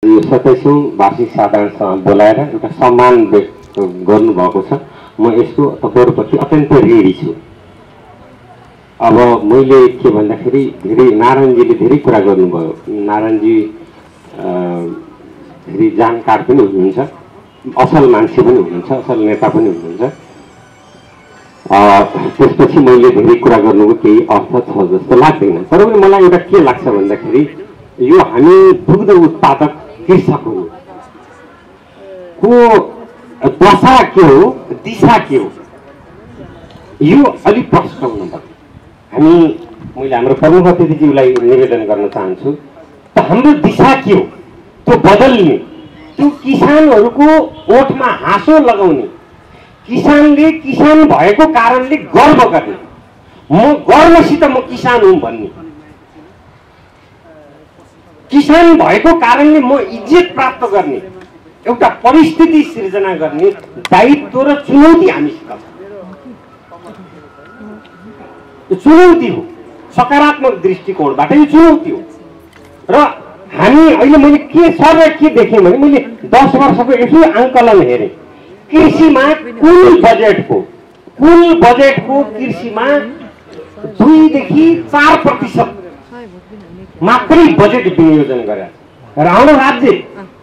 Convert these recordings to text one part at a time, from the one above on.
यो 27औं वार्षिक साधारण सभा बोलाएर एउटा सम्मान गर्नुभएको छ। म यसको तपाईँहरूप्रति अत्यन्त ऋणी छु। अब मैले के भन्दाखेरि धेरै नारायणजीले धेरै कुरा गर्नुभयो। नारायणजी धेरै जानकार पनि हुनुहुन्छ, असल मान्छे पनि हुनुहुन्छ, असल नेता पनि हुनुहुन्छ। त्यसपछि मैले धेरै कुरा गर्नुको केही अर्थ छ जस्तो लाग्दैन। तर पनि मलाई एउटा के लाग्छ भन्दाखेरि यो हामी दुग्ध उत्पादक कृषकहरू को दशा के हो, दिशा के हो, यो अलिक प्रश्न हुनुपर्छ। मैले हाम्रो प्रमुख अतिथिज्यूलाई निवेदन गर्न चाहन्छु, त हाम्रो दिशा के हो त्यो बदल्ने, त्यो किसानहरूको ओठमा हाँसो लगाउने, किसानले किसान भएको कारणले गर्व गर्ने, म गर्वसित म किसान हुँ भन्ने, किसान भएको कारणले म इज्जत प्राप्त गर्ने एउटा परिस्थिति सिर्जना गर्ने दायित्व र चुनौती हामीसित छ। यो चुनौती हो, सकारात्मक दृष्टिकोणबाट यो चुनौती हो। र हामी अहिले मैले के सर्वे के देखेँ भने मैले 10 वर्षको यसो आंकलन हेरेँ। कृषिमा कुल बजेटको कृषिमा 2 देखि 4% मात्रै बजेट विनियोजन गरे र हाम्रो राज्य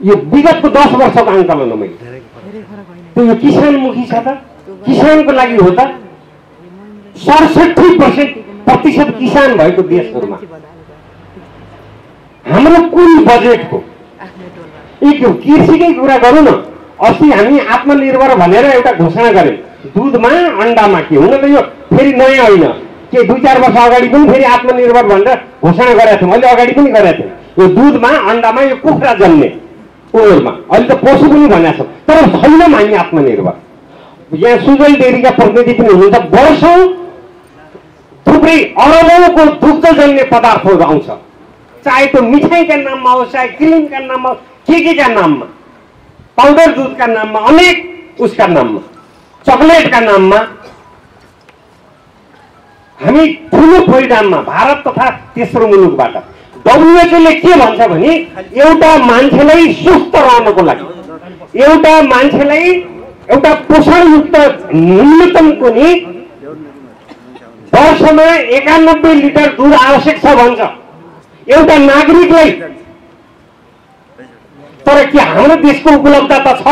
यो विगतको 10 वर्षको आंकलन हो मैले। त्यो यो किसानमुखी छ त, किसानको लागि हो त। 67% किसान भएको देशहरूमा हाम्रो कुल बजेटको एक कृषिकै कुरा गरौँ न। अस्ति हामी आत्मनिर्भर भनेर एउटा घोषणा गर्यौं, दुधमा अण्डामा के हुन त यो फेरि नयाँ होइन, के 2-4 वर्ष अगाडि पनि फेरि आत्मनिर्भर भनेर घोषणा गरेका थियौँ, अहिले अगाडि पनि गरेका थियौँ। यो दुधमा अण्डामा यो कुखुरा जन्ने ओरमा अहिले त पशु पनि भनेको छ, तर छैनौँ हामी आत्मनिर्भर। यहाँ सुजल डेरीका प्रतिनिधि पनि हुनुहुन्छ, वर्षौं थुप्रै अरबौंको दुग्धजन्य पदार्थहरू आउँछ, चाहे त्यो मिठाईका नाममा होस्, चाहे क्रिमका नाममा, के नाममा, पाउडर दुधका नाममा, अनेक उसका नाममा, चकलेटका नाममा। हामी ठुलो परिणाममा भारत तथा तेस्रो मुलुकबाट डब्ल्युएचओले के भन्छ भने एउटा मान्छेलाई स्वस्थ रहनको लागि, एउटा मान्छेलाई एउटा पोषणयुक्त न्यूनतमको नि वर्षमा 91 लिटर दूध आवश्यक छ भन्छ एउटा नागरिकलाई। तर के हाम्रो देशको उपलब्धता छ?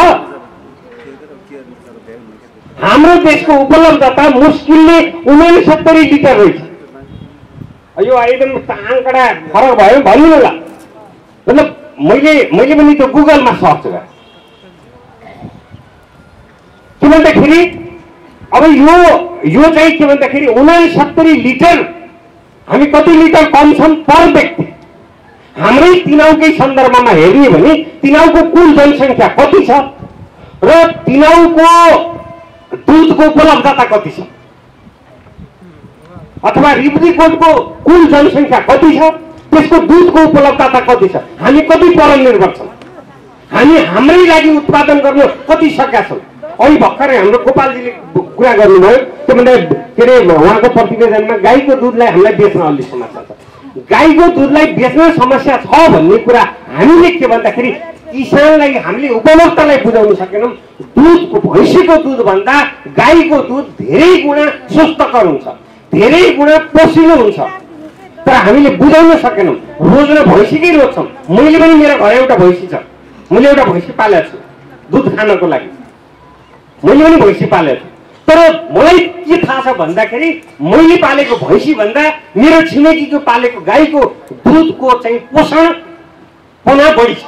हाम्रो देशको उपलब्धता मुस्किलले 69 लिटर रहेछ। यो एकदम आंकडा फरक भयो भन्नु न ल। मतलब मैले पनि त्यो गुगलमा सर्च गरेँ। के भन्दाखेरि अब यो चाहिँ के भन्दाखेरि 69 लिटर, हामी कति लिटर कम छौँ पर व्यक्ति। हाम्रै तिनाउकै सन्दर्भमा हेर्ने भने तिनाउको कुल जनसङ्ख्या कति छ र तिनाउको दूधको उपलब्धता कति छ, अथवा रिब्दीकोटको कुल जनसङ्ख्या कति छ, त्यसको दूधको उपलब्धता कति छ, हामी कति परनिर्भर छौँ, हामी हाम्रै लागि उत्पादन गर्न कति सकेका छौँ। अहिले भर्खरै हाम्रो गोपालजीले कुरा गर्नुभयो, त्यो भन्दा के अरे उहाँको प्रतिवेदनमा गाईको दुधलाई हामीलाई बेच्न अलि समस्या छ। गाईको दुधलाई बेच्न समस्या छ भन्ने कुरा हामीले के भन्दाखेरि किसानलाई हामीले उपभोक्तालाई बुझाउन सकेनौँ। दुधको भैँसीको दुधभन्दा गाईको दुध धेरै गुणा स्वस्थकर हुन्छ, धेरै गुणा पोषिलो हुन्छ, तर हामीले बुझाउन सकेनौँ। रोज्न भैँसीकै रोज्छौँ। मैले पनि मेरो घर एउटा भैँसी छ, मैले एउटा भैँसी पालेको छु दुध खानको लागि, मैले पनि भैँसी पालेको छु। तर मलाई के थाहा छ भन्दाखेरि मैले पालेको भैँसी भन्दा मेरो छिमेकीको पालेको गाईको दुधको चाहिँ पोषणपना बढी छ।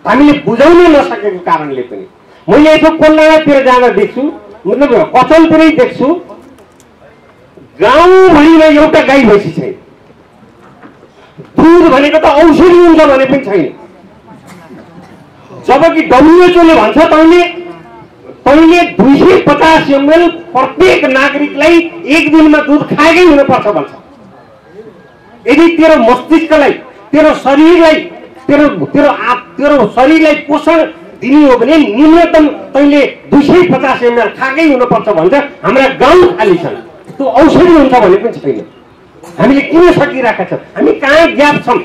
हामीले बुझाउन नसकेको कारणले पनि मैले यसो कोल्लातिर जाँदा देख्छु, मतलब कचलतिरै देख्छु, गाउँभरिमा एउटा गाई भैँसी छैन। दुध भनेको त औषधि हुन्छ भने पनि छैन। जबकि डब्ल्युएचओले भन्छ तैँले 250 ml प्रत्येक नागरिकलाई एक दिनमा दूध खाएकै हुनुपर्छ भन्छ। यदि तेरो मस्तिष्कलाई, तेरो शरीरलाई पोषण दिने हो भने न्यूनतम तैँले 250 ml खाएकै हुनुपर्छ भन्छ। हाम्रा गाउँ खाली छन्, त्यो औषधि हुन्छ भने पनि छैन। हामीले किन सकिरहेका छौँ? हामी कहाँ ग्याप छौँ?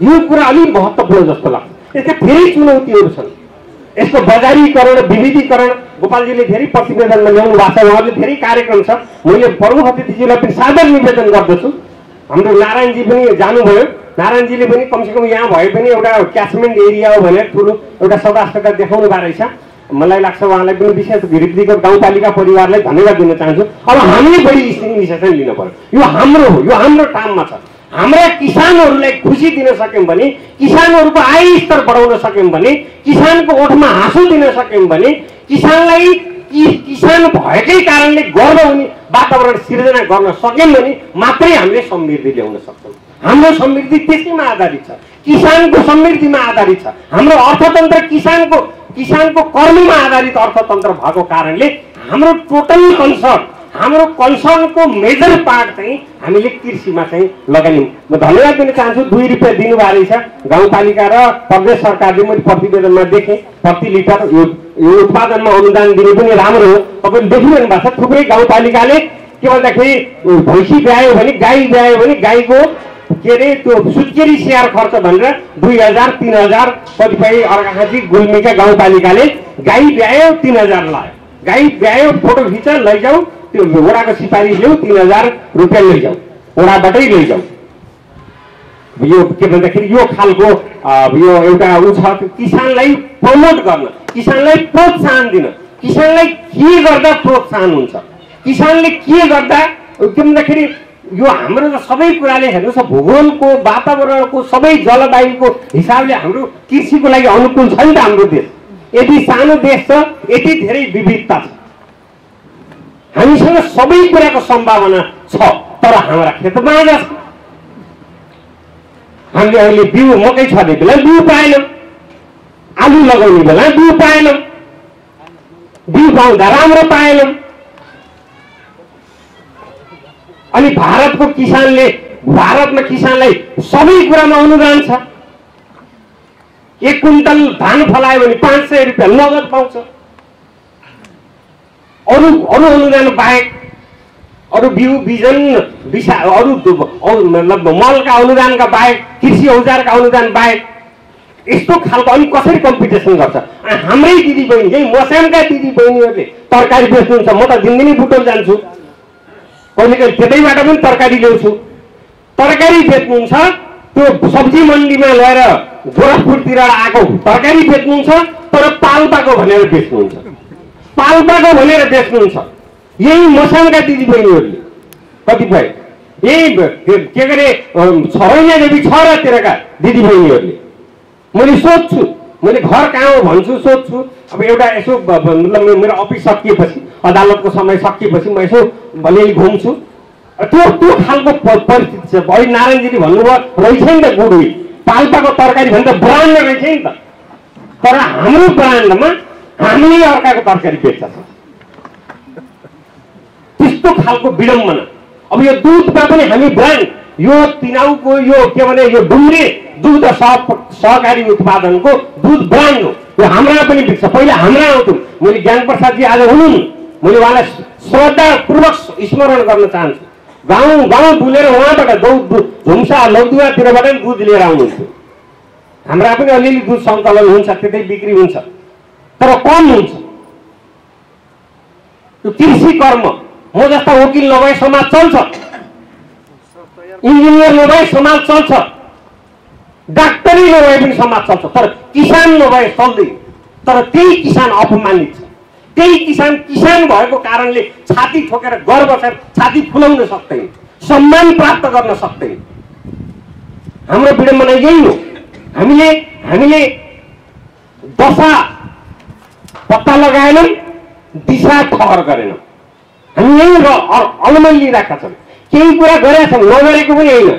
यो कुरा अलिक महत्त्वपूर्ण जस्तो लाग्छ। यसका धेरै चुनौतीहरू छन्। यसको बजारीकरण, विविधीकरण गोपालजीले धेरै प्रतिवेदनमा ल्याउनु भएको छ, उहाँले धेरै कार्यक्रम छ। मैले प्रमुख अतिथिजीलाई पनि सादर निवेदन गर्दछु। हाम्रो नारायणजी पनि जानुभयो, नारायणजीले पनि कमसेकम यहाँ भए पनि एउटा क्याचमेन्ट एरिया हो भनेर ठुलो एउटा सदास्यता देखाउनु भएको रहेछ। मलाई लाग्छ उहाँलाई पनि विशेष घिरिपीको गाउँपालिका परिवारलाई धन्यवाद दिन चाहन्छु। अब हामीले बढी इनिसिएटिभ लिनु पर्यो। यो हाम्रो हो, यो हाम्रो काममा छ। हाम्रा किसानहरूलाई खुसी दिन सक्यौँ भने, किसानहरूको आय स्तर बढाउन सक्यौँ भने, किसानको ओठमा हाँसो दिन सक्यौँ भने, किसानलाई किसान भएकै कारणले गर्व हुने वातावरण सिर्जना गर्न सक्यौँ भने मात्रै हामीले समृद्धि ल्याउन सक्छौँ। हाम्रो समृद्धि त्यसैमा आधारित छ, किसानको समृद्धिमा आधारित छ। हाम्रो अर्थतन्त्र किसानको कर्ममा आधारित अर्थतन्त्र भएको कारणले हाम्रो टोटल हाम्रो कन्सर्नको मेजर पार्ट चाहिँ हामीले कृषिमा चाहिँ लगायौँ। म धन्यवाद दिन चाहन्छु। 2 रुपियाँ दिनुभएको रहेछ गाउँपालिका र प्रदेश सरकारले। मैले प्रतिवेदनमा देखेँ प्रति लिटर यो उत्पादनमा अनुदान दिने पनि राम्रो हो। तपाईँले देखिरहनु भएको छ थुप्रै गाउँपालिकाले के भन्दाखेरि भैँसी ब्यायो भने, गाई ब्यायो भने गाईको के अरे त्यो सुत्केरी स्याहार खर्च भनेर 2000 3000 कतिपय अर्घाखाँची गुल्मीका गाउँपालिकाले गाई ब्यायो 3000 लाग्यो। गाई ब्यायो फोटो खिच लैजाऊ, त्यो वडाको सिफारिस ल्याऊ 3000 रुपियाँ लैजाऊ, वडाबाटै लैजाऊ। यो के भन्दाखेरि यो खालको यो एउटा उ छ। किसानलाई प्रमोट गर्न, किसानलाई प्रोत्साहन दिन, किसानलाई के गर्दा प्रोत्साहन हुन्छ, किसानले के गर्दा के भन्दाखेरि यो हाम्रो त सबै कुराले हेर्नुहोस्, भूगोलको वातावरणको सबै जलवायुको हिसाबले हाम्रो कृषिको लागि अनुकूल छ नि त हाम्रो देश। यति सानो देश छ, यति धेरै विविधता छ, हामीसँग सबै कुराको सम्भावना छ। तर हाम्रा खेतमा छ, हामीले अहिले बिउ मकै छर्ने बेला बिउ पाएनौँ, आलु लगाउने बेला बिउ पाएनौँ, बिउ पाउँदा राम्रो पाएनौँ। अनि भारतमा किसानलाई सबै कुरामा अनुदान छ। 1 क्विन्टल धान फलायो भने 500 रुपियाँ नगद पाउँछ। अरू अनुदान बाहेक, अरू बिउ बिजन अरू मतलब मलका अनुदानका बाहेक, कृषि औजारका अनुदान बाहेक यस्तो खालको अनि कसरी कम्पिटिसन गर्छ। हाम्रै दिदीबहिनी, यही मस्यामका दिदीबहिनीहरूले तरकारी बेच्नुहुन्छ। म त दिनदिनै बुटोल जान्छु, कहिले कहिले त्यतैबाट पनि तरकारी ल्याउँछु। तरकारी बेच्नुहुन्छ, त्यो सब्जी मन्डीमा गएर गोरखपुरतिर आएको तरकारी बेच्नुहुन्छ, तर पाल्पाको भनेर बेच्नुहुन्छ, पाल्पाको भनेर बेच्नुहुन्छ। यही मस्यामका दिदीबहिनीहरूले कतिपय यही के गरे छैन देवी छ र तेरका दिदीबहिनीहरूले। मैले सोध्छु, मैले घर कहाँ हो भन्छु, सोध्छु। अब एउटा यसो मतलब मेरो अफिस सकिएपछि, अदालतको समय सकिएपछि म यसो अलिअलि घुम्छु। त्यो खालको परिस्थिति छ। अहिले नारायणजीले भन्नुभयो रहेछ नि त गुड विल, पाल्पाको तरकारी भने त ब्रान्ड रहेछ नि त। तर हाम्रो ब्रान्डमा हामीले अर्काको तरकारी बेच्छ, त्यस्तो खालको विडम्बना। अब यो दुधमा पनि हामी ब्रान्ड, यो तिनाउको यो के भने यो डुम्रे दुध सहकारी उत्पादनको दुध ब्रान्ड हो, यो हाम्रा पनि बिक्छ। पहिला हाम्रा आउँथ्यौँ। मैले ज्ञानप्रसादजी आज हुनुहुन्न, मैले उहाँलाई श्रद्धापूर्वक स्मरण गर्न चाहन्छु। गाउँ डुलेर उहाँबाट झुम्सा लौदुवातिरबाट दुध लिएर आउनुहुन्थ्यो। हाम्रा पनि अलिअलि दुध सङ्कलन हुन्छ, त्यतै बिक्री हुन्छ, तर कम हुन्छ। यो कृषि कर्म, म जस्ता वकिल नभए समाज चल्छ, इन्जिनियर नभए समाज चल्छ, डाक्टरै नभए पनि समाज चल्छ, तर किसान नभए चल्दैन। तर त्यही किसान अपमानित छ, त्यही किसान भएको कारणले छाती ठोकेर गर्व छ, छाती फुलाउन सक्दैन, सम्मान प्राप्त गर्न सक्दैन। हाम्रो विडम्बना यही हो। हामीले दशा पत्ता लगाएनौँ, दिशा ठहर गरेनौँ। हामी यही अलमल लिइरहेका छौँ, केही कुरा गरेका छौँ, नगरेको पनि होइन।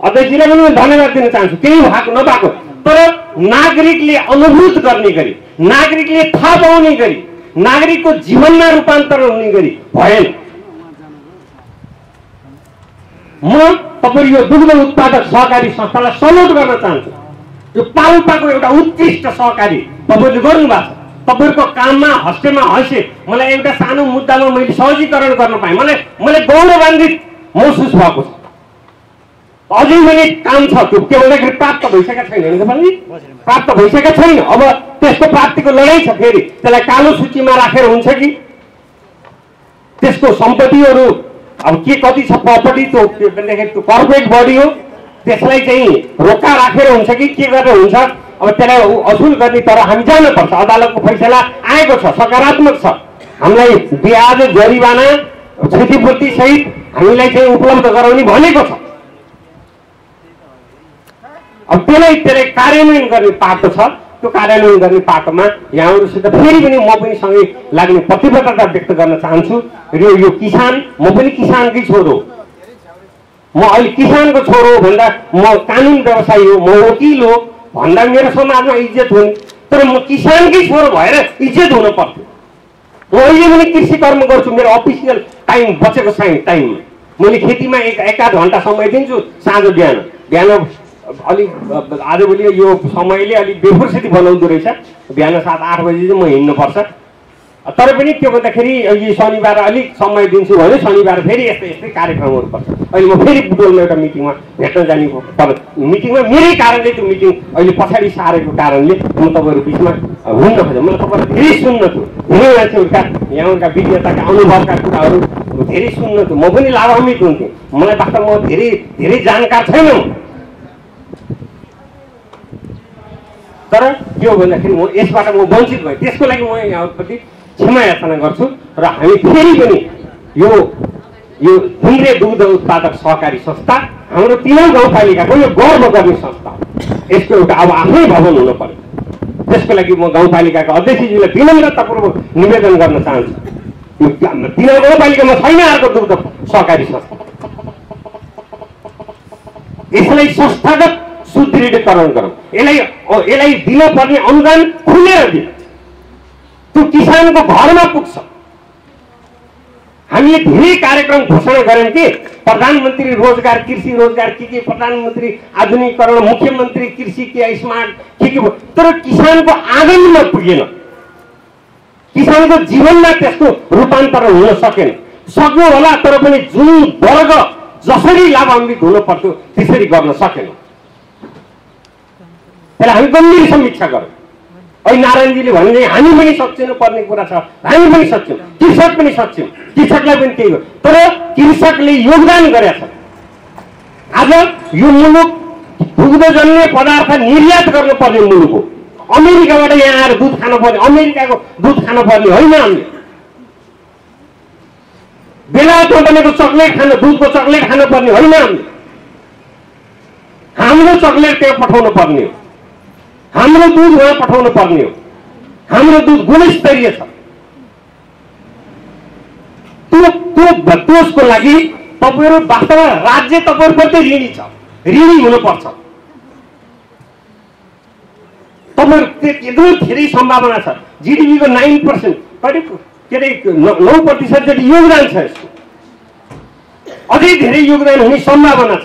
अध्यक्षजीलाई पनि म धन्यवाद दिन चाहन्छु, केही भएको नभएको, तर नागरिकले अनुभूत गर्ने गरी, नागरिकले थाहा पाउने गरी, नागरिकको जीवनमा रूपान्तरण हुने गरी भएन। म तपाईँ यो दुग्ध उत्पादक सहकारी संस्थालाई सल्युट गर्न चाहन्छु। यो पाल्पाको एउटा उत्कृष्ट सहकारी तपाईँले गर्नुभएको छ। तपाईँहरूको काममा हस्तेमा हँसे मलाई एउटा सानो मुद्दामा मैले सहजीकरण गर्न पाएँ, मलाई गौरवान्वित महसुस भएको छ। अझै पनि काम छ। त्यो के भन्दाखेरि प्राप्त भइसकेका छैन नेपालले, प्राप्त भइसकेका छैन। अब त्यसको प्राप्तिको लडाइँ छ। फेरि त्यसलाई कालो सूचीमा राखेर हुन्छ कि त्यसको सम्पत्तिहरू अब के कति छ प्रपर्टी, त्यो भन्दाखेरि त्यो कर्पोरेट बडी हो, त्यसलाई चाहिँ रोका राखेर हुन्छ कि के गरेर हुन्छ। अब त्यसलाई असुल गर्ने तर हामी जानुपर्छ। अदालतको फैसला आएको छ, सकारात्मक छ। हामीलाई ब्याज जरिवाना क्षतिपूर्ति सहित हामीलाई चाहिँ उपलब्ध गराउने भनेको छ। अब त्यसलाई कार्यान्वयन गर्ने पाटो छ। त्यो कार्यान्वयन गर्ने पाटोमा यहाँहरूसित फेरि पनि म पनि सँगै लाग्ने प्रतिबद्धता व्यक्त गर्न चाहन्छु। र यो किसान, म पनि किसानकै छोरो, म अहिले किसानको छोरो भन्दा म कानुन व्यवसायी हो, म वकिल हो भन्दा मेरो समाजमा इज्जत हुने, तर म किसानकै छोरो भएर इज्जत हुन पर्थ्यो। म अहिले पनि कृषि कर्म गर्छु। मेरो अफिसियल टाइम बचेको टाइममा मैले खेतीमा एक आध घन्टा समय दिन्छु। साँझ बिहान अलिक आजभोलि यो समयले अलिक बेफुर्सती बनाउँदो रहेछ। बिहान 7-8 बजी चाहिँ म हिँड्नुपर्छ। तर पनि के भन्दाखेरि यो शनिबार अलिक समय दिन्छु भने शनिबार फेरि यस्तै कार्यक्रमहरू पर्छ। अहिले म फेरि बुटोलमा एउटा मिटिङमा भेट्न जाने मिटिङमा मेरै कारणले त्यो मिटिङ अहिले पछाडि सारेको कारणले म तपाईँहरू बिचमा हुन्न खोजेँ। मलाई तपाईँलाई धेरै सुन्न थियो, धेरै मान्छेहरूका यहाँका विज्ञताका अनुभवका कुराहरू धेरै सुन्न थियो। म पनि लाभान्वित हुन्थेँ। मलाई वास्तवमा धेरै जानकार छैन, तर के हो भन्दाखेरि म यसबाट वञ्चित भएँ। त्यसको लागि म यहाँप्रति क्षमा याचना गर्छु। र हामी फेरि पनि यो घुम्रे दुग्ध उत्पादक सहकारी संस्था हाम्रो 3 गाउँपालिकाको यो गर्व गर्ने संस्था हो। यसको एउटा अब आफ्नै भवन हुनु पर्यो। त्यसको लागि म गाउँपालिकाका अध्यक्षज्यूलाई विनम्रतापूर्वक निवेदन गर्न चाहन्छु। यो 3 गाउँपालिकामा छैन अर्को दुग्ध सहकारी संस्था। यसलाई संस्थागत सुदृढीकरण गरौँ। यसलाई दिनुपर्ने अनुदान खुलेर दिउँ, त्यो किसानको घरमा पुग्छ। हामीले धेरै कार्यक्रम घोषणा गर्यौँ कि प्रधानमन्त्री रोजगार, कृषि रोजगार के प्रधानमन्त्री आधुनिकीकरण, मुख्यमन्त्री कृषि के स्मार्ट के तर किसानको आँगनमा पुगेन। किसानको जीवनमा त्यसको रूपान्तरण हुन सकेन। सक्यो होला तर पनि जुन वर्ग जसरी लाभान्वित हुन पर्थ्यो त्यसरी गर्न सकेन। त्यसलाई हामी गम्भीर समीक्षा गरौँ। अहिले नारायणजीले भने हामी पनि सक्षम पर्ने कुरा छ, हामी पनि सक्छौँ, कृषक पनि सक्षम, कृषकलाई पनि केही हो। तर कृषकले योगदान गरेछ। आज यो मुलुक दुग्धजन्य पदार्थ निर्यात गर्नुपर्ने मुलुक हो। अमेरिकाबाट यहाँ आएर दुध खानुपर्ने, अमेरिकाको दुध खानुपर्ने होइन। हामीले बेलायतमा बनेको चक्लेट दुधको चक्लेट खानुपर्ने होइन। हाम्रो चक्लेट त्यहाँ पठाउनु पर्ने हो, हाम्रो दुध उहाँ पठाउनु पर्ने हो। हाम्रो दुध गुणस्तरीय छ। त्यसको लागि तपाईँहरू वास्तवमा राज्य तपाईँहरूप्रति ऋणी छ, ऋणी हुनुपर्छ। तपाईँहरू एकदमै धेरै सम्भावना छ। जिडिपीको 9% करिब के अरे 9% जति योगदान छ। यसको अझै धेरै योगदान हुने सम्भावना छ।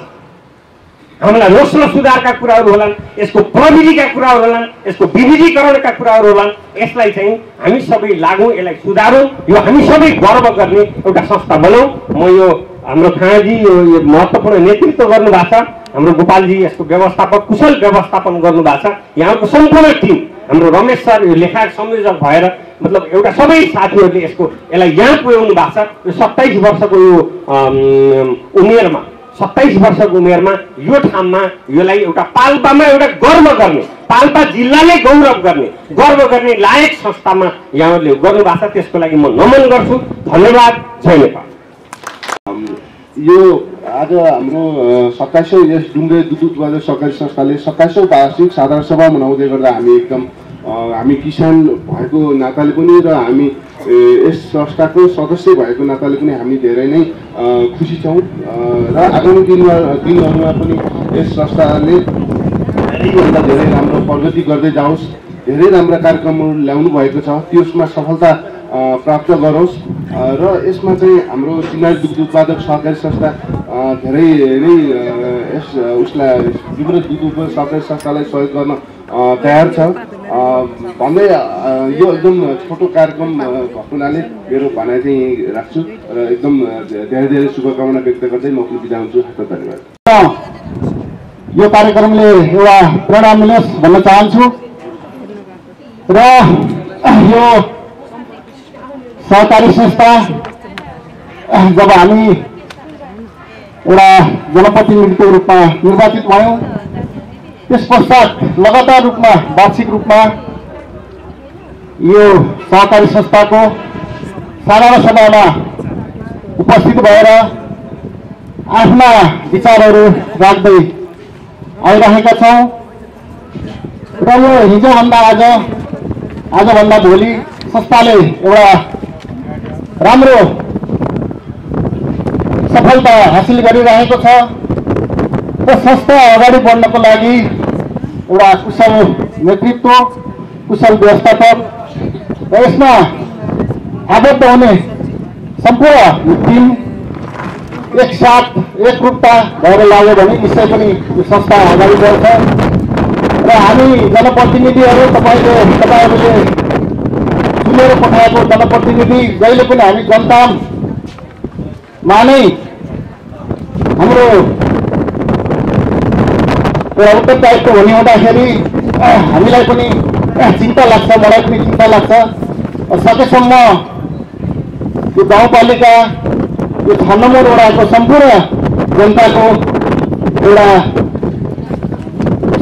हामीलाई नस्ल सुधारका कुराहरू होलान्, यसको प्रविधिका कुराहरू होलान्, यसको विविधीकरणका कुराहरू होलान्। यसलाई चाहिँ हामी सबै लागौँ, यसलाई सुधारौँ। यो हामी सबै गर्व गर्ने एउटा संस्था बनाऊ। म यो हाम्रो खाँजी यो महत्त्वपूर्ण नेतृत्व गर्नुभएको छ। हाम्रो गोपालजी यसको व्यवस्थापक, कुशल व्यवस्थापन गर्नुभएको छ। यहाँको सम्पूर्ण टिम, हाम्रो रमेश सर यो लेखाक संयोजक भएर मतलब एउटा सबै साथीहरूले यसलाई यहाँ पुर्याउनु भएको छ। यो 27 वर्षको यो उमेरमा, 27 वर्षको उमेरमा यो ठाउँमा यसलाई एउटा पाल्पामा एउटा गर्व गर्ने, पाल्पा जिल्लाले गर्व गर्ने लायक संस्थामा यहाँहरूले गर्नुभएको छ। त्यसको लागि म नमन गर्छु। धन्यवाद। जय नेपाल। यो आज हाम्रो 27औं यस डुङ्गे दुध उत्पादक सहकारी संस्थाले 27औं वार्षिक साधारण सभा मनाउँदै गर्दा हामी किसान भएको नाताले पनि र हामी यस संस्थाको सदस्य भएको नाताले पनि हामी धेरै नै खुसी छौँ र आगामी दिनहरूमा पनि यस संस्थाले धेरैभन्दा धेरै राम्रो प्रगति गर्दै जाओस्, धेरै राम्रा कार्यक्रमहरू ल्याउनु भएको छ, त्यसमा सफलता प्राप्त गरोस् र यसमा चाहिँ हाम्रो सिन्नारी दुग्ध उत्पादक सहकारी संस्था धेरै नै यस उसलाई विभिन्न दुग्ध उत्पादक सहकारी संस्थालाई सहयोग गर्न तयार छ भन्दै यो एकदम छोटो कार्यक्रम भएको हुनाले मेरो भनाइ चाहिँ राख्छु र एकदम धेरै धेरै शुभकामना व्यक्त गर्दै म आफ्नो बिदा हुन्छु। धन्यवाद। यो कार्यक्रमले एउटा प्रेरणा मिलोस् भन्न चाहन्छु र यो सहकारी संस्था जब हामी एउटा जनप्रतिनिधिको रूपमा निर्वाचित भयौँ त्यस पश्चात लगातार रूपमा वार्षिक रूपमा यो सहकारी संस्थाको साधारण सभामा उपस्थित भएर आफ्ना विचारहरू राख्दै आइरहेका छौँ र यो हिजोभन्दा आजभन्दा भोलि संस्थाले एउटा राम्रो सफलता हासिल गरिरहेको छ र संस्था अगाडि बढ्नको लागि एउटा कुशल नेतृत्व कुशल व्यवस्थापक र यसमा आबद्ध हुने सम्पूर्ण टिम एकसाथ एकरूपता भएर लाग्यो भने निश्चय पनि यो संस्था अगाडि बढ्छ र हामी जनप्रतिनिधिहरू तपाईँहरूले चुनेर पठाएको जनप्रतिनिधि जहिले पनि हामी जनतामा नै हाम्रो एउटा उत्तरदायित्व हुने हुँदाखेरि हामीलाई पनि चिन्ता लाग्छ, मलाई पनि चिन्ता लाग्छ। सकेसम्म यो गाउँपालिका यो 6 नम्बर वडाको सम्पूर्ण जनताको एउटा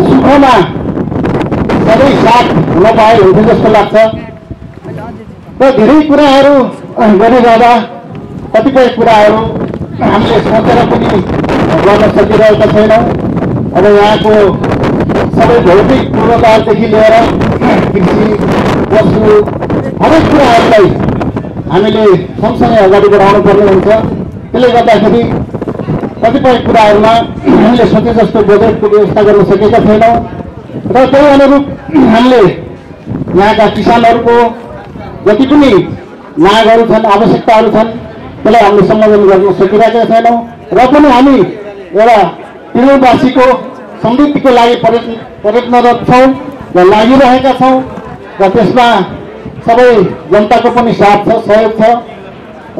सुखमा सबै साथ हुन पाए हुन्थ्यो जस्तो लाग्छ र धेरै कुराहरू गरिरहँदा कतिपय कुराहरू हामीले सोचेर पनि गर्न सकिरहेका छैनौँ। अब यहाँको सबै भौतिक पूर्वाधारदेखि लिएर कृषि पशु हरेक कुराहरूलाई हामीले सँगसँगै अगाडि बढाउनु पर्ने हुन्छ। त्यसले गर्दाखेरि कतिपय कुराहरूमा हामीले सोचे जस्तो बजेटको व्यवस्था गर्न सकेका छैनौँ र त्यही अनुरूप हामीले यहाँका किसानहरूको जति पनि मागहरू छन्, आवश्यकताहरू छन् त्यसलाई हामीले सम्बोधन गर्न सकिरहेका छैनौँ र पनि हामी एउटा तिरुवासीको समृद्धिको लागि प्रयत्नरत छौँ र लागिरहेका छौँ र त्यसमा सबै जनताको पनि साथ छ, सहयोग छ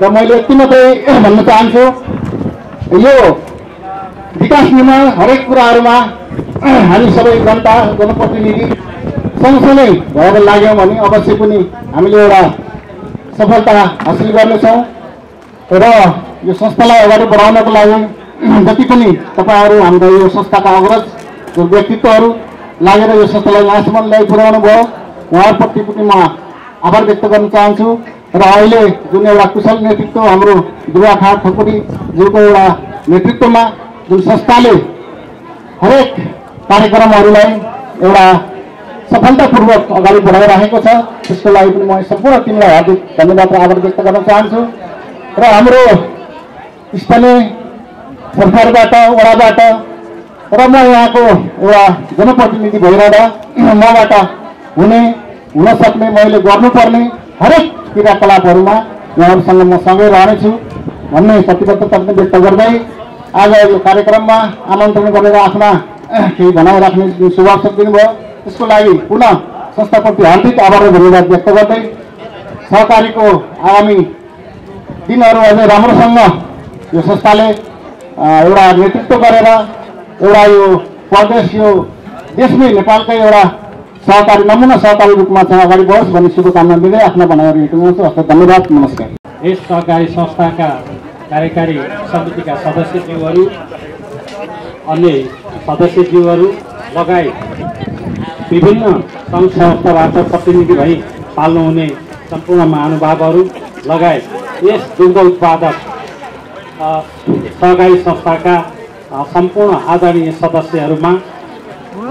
र मैले यति मात्रै भन्न चाहन्छु यो विकास निर्माण हरेक कुराहरूमा हामी सबै जनता जनप्रतिनिधि सँगसँगै भएर लाग्यौँ भने अवश्य पनि हामीले एउटा सफलता हासिल गर्नेछौँ र यो संस्थालाई अगाडि बढाउनको लागि जति पनि तपाईँहरू हाम्रो यो संस्थाका अग्रज जो व्यक्तित्वहरू लागेर यो संस्थालाई यहाँसम्म ल्याइपुर्याउनु भयो उहाँहरूप्रति पनि म आभार व्यक्त गर्न चाहन्छु र अहिले जुन एउटा कुशल नेतृत्व हाम्रो दुर्गाखा ठकुरीज्यूको एउटा नेतृत्वमा जुन संस्थाले हरेक कार्यक्रमहरूलाई एउटा सफलतापूर्वक अगाडि बढाइरहेको छ त्यसको लागि पनि म सम्पूर्ण टिमलाई हार्दिक धन्यवाद र आभार व्यक्त गर्न चाहन्छु र हाम्रो स्थानीय सरकारबाट वडाबाट र म यहाँको एउटा जनप्रतिनिधि भइरहँदा मबाट हुन सक्ने मैले गर्नुपर्ने हरेक क्रियाकलापहरूमा उहाँहरूसँग म सँगै रहनेछु भन्ने प्रतिबद्धता पनि व्यक्त गर्दै आज यो कार्यक्रममा आमन्त्रण गरेर आफ्ना केही भनाइ राख्ने जुन शुभावसर दिनुभयो त्यसको लागि पुनः संस्थाप्रति हार्दिक आभार र धन्यवाद व्यक्त गर्दै सहकारीको आगामी दिनहरू अझै राम्रोसँग यो संस्थाले एउटा नेतृत्व गरेर एउटा यो प्रदेश यो देशमै नेपालकै एउटा सहकारी नमुना सहकारी रूपमा चाहिँ अगाडि बढोस् भन्ने शुभकामना दिँदै आफ्ना भनाइहरू हेर्नुहुन्छ। हस्त धन्यवाद, नमस्कार। यस सहकारी संस्थाका कार्यकारी समितिका सदस्यज्यूहरू, अन्य सदस्यज्यूहरू लगायत विभिन्न सङ्घ संस्थाबाट प्रतिनिधि भई पाल्नुहुने सम्पूर्ण महानुभावहरू लगायत यस दुग्ध उत्पादक सहकारी संस्थाका सम्पूर्ण आदरणीय सदस्यहरूमा